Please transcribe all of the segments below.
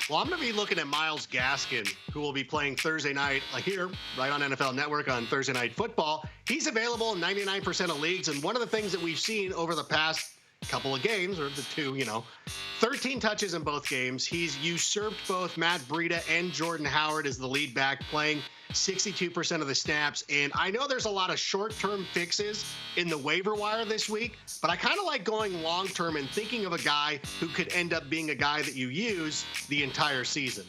Well, I'm going to be looking at Myles Gaskin, who will be playing Thursday night here, right on NFL Network on Thursday Night Football. He's available in 99% of leagues, and one of the things that we've seen over the past couple of games, or the two, 13 touches in both games. He's usurped both Matt Breida and Jordan Howard as the lead back, playing 62% of the snaps. And I know there's a lot of short-term fixes in the waiver wire this week, but I kind of like going long-term and thinking of a guy who could end up being a guy that you use the entire season.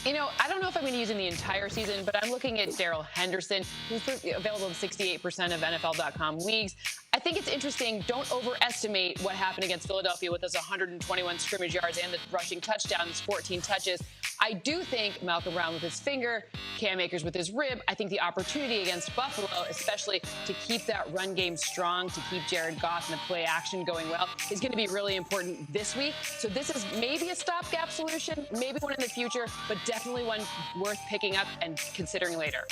I don't know if I'm going to use him the entire season, but I'm looking at Daryl Henderson, who's available in 68% of NFL.com leagues. I think it's interesting. Don't overestimate what happened against Philadelphia with those 121 scrimmage yards and the rushing touchdowns, 14 touches. I do think Malcolm Brown with his finger, Cam Akers with his rib, I think the opportunity against Buffalo, especially to keep that run game strong, to keep Jared Goff and the play action going well, is going to be really important this week. So this is maybe a stopgap solution, maybe one in the future, but definitely one worth picking up and considering later.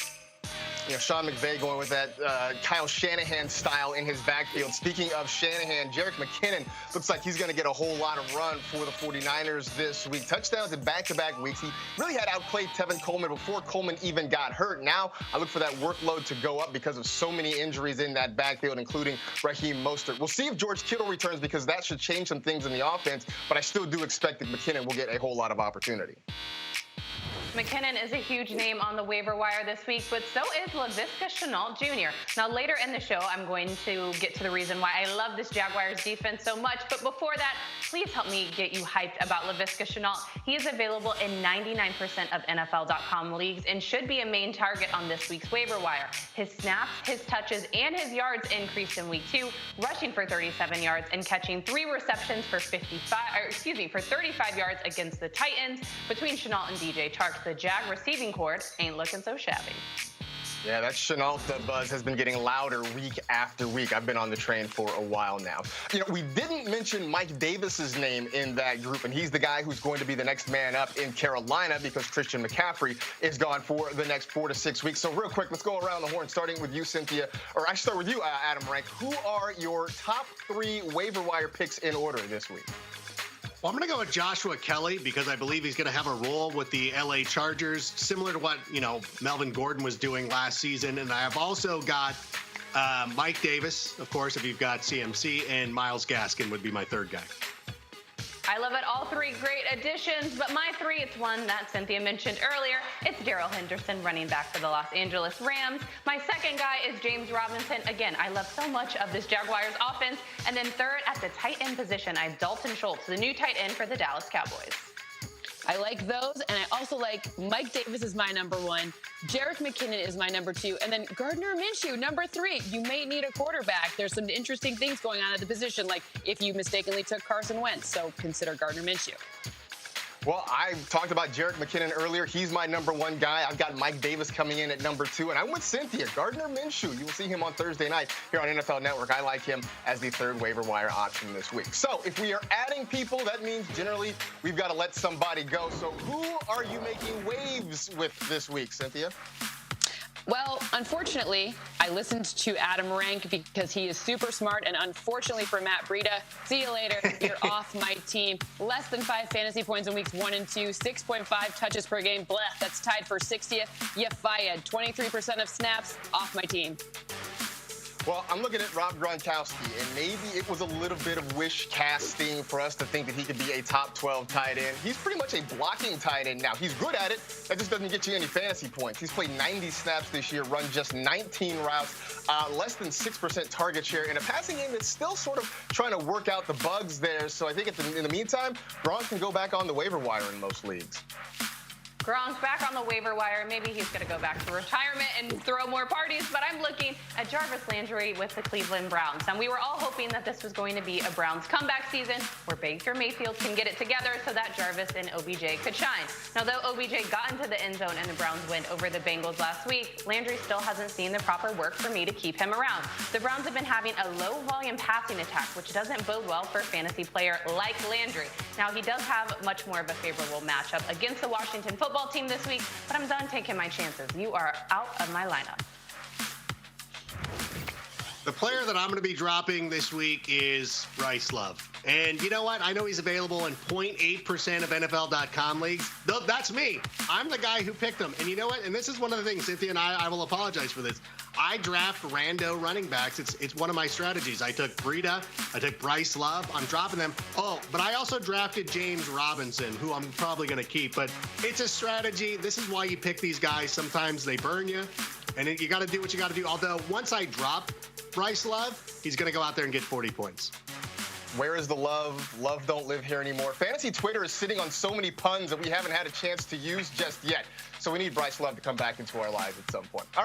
Sean McVay going with that Kyle Shanahan style in his backfield. Speaking of Shanahan, Jerick McKinnon looks like he's going to get a whole lot of run for the 49ers this week. Touchdowns in back-to-back weeks. He really had outplayed Tevin Coleman before Coleman even got hurt. Now I look for that workload to go up because of so many injuries in that backfield, including Raheem Mostert. We'll see if George Kittle returns because that should change some things in the offense, but I still do expect that McKinnon will get a whole lot of opportunity. McKinnon is a huge name on the waiver wire this week, but so is Leviska Chanel Jr. Now, later in the show, I'm going to get to the reason why I love this Jaguars defense so much. But before that, please help me get you hyped about Leviska Chanel. He is available in 99% of NFL.com leagues and should be a main target on this week's waiver wire. His snaps, his touches, and his yards increased in week 2, rushing for 37 yards and catching 3 receptions for 35 yards against the Titans. Between Chanel and DJ Chark, the Jag receiving corps ain't looking so shabby. Yeah, that Chenault buzz has been getting louder week after week. I've been on the train for a while now. We didn't mention Mike Davis's name in that group, and he's the guy who's going to be the next man up in Carolina because Christian McCaffrey is gone for the next 4 to 6 weeks. So real quick, let's go around the horn, starting with you, Cynthia, or I start with you, Adam Rank. Who are your top 3 waiver wire picks in order this week? Well, I'm going to go with Joshua Kelly because I believe he's going to have a role with the LA Chargers, similar to what, Melvin Gordon was doing last season. And I have also got Mike Davis, of course, if you've got CMC, and Myles Gaskin would be my third guy. I love it. All 3 great additions, but my 3, it's one that Cynthia mentioned earlier. It's Daryl Henderson, running back for the Los Angeles Rams. My second guy is James Robinson. Again, I love so much of this Jaguars offense. And then third, at the tight end position, I have Dalton Schultz, the new tight end for the Dallas Cowboys. I like those, and I also like Mike Davis is my number 1. Jerick McKinnon is my number 2, and then Gardner Minshew, number 3. You may need a quarterback. There's some interesting things going on at the position, like if you mistakenly took Carson Wentz, so consider Gardner Minshew. Well, I talked about Jerick McKinnon earlier. He's my number 1 guy. I've got Mike Davis coming in at number 2, and I'm with Cynthia. Gardner Minshew. You will see him on Thursday night here on NFL Network. I like him as the third waiver wire option this week. So if we are adding people, that means generally we've got to let somebody go. So who are you making waves with this week, Cynthia? Well, unfortunately, I listened to Adam Rank because he is super smart, and unfortunately for Matt Breida, see you later. You're off my team. Less than 5 fantasy points in weeks 1 and 2, 6.5 touches per game. Blech, that's tied for 60th. You fired. 23% of snaps, off my team. Well, I'm looking at Rob Gronkowski, and maybe it was a little bit of wish casting for us to think that he could be a top 12 tight end. He's pretty much a blocking tight end now. He's good at it. That just doesn't get you any fantasy points. He's played 90 snaps this year, run just 19 routes, less than 6% target share, in a passing game that's still sort of trying to work out the bugs there. So I think in the meantime, Gronk can go back on the waiver wire in most leagues. Gronk's back on the waiver wire. Maybe he's going to go back to retirement and throw more parties, but I'm looking at Jarvis Landry with the Cleveland Browns. And we were all hoping that this was going to be a Browns comeback season where Baker Mayfield can get it together so that Jarvis and OBJ could shine. Now, though OBJ got into the end zone and the Browns went over the Bengals last week, Landry still hasn't seen the proper work for me to keep him around. The Browns have been having a low-volume passing attack, which doesn't bode well for a fantasy player like Landry. Now, he does have much more of a favorable matchup against the Washington football team this week, but I'm done taking my chances. You are out of my lineup. The player that I'm going to be dropping this week is Bryce Love. And you know what? I know he's available in 0.8% of NFL.com leagues. That's me. I'm the guy who picked him. And you know what? And this is one of the things, Cynthia and I will apologize for this. I draft rando running backs. It's one of my strategies. I took Breida. I took Bryce Love. I'm dropping them. Oh, but I also drafted James Robinson, who I'm probably going to keep. But it's a strategy. This is why you pick these guys. Sometimes they burn you. And you got to do what you got to do. Although once I drop Bryce Love, he's going to go out there and get 40 points. Where is the love? Love don't live here anymore. Fantasy Twitter is sitting on so many puns that we haven't had a chance to use just yet. So we need Bryce Love to come back into our lives at some point. All right.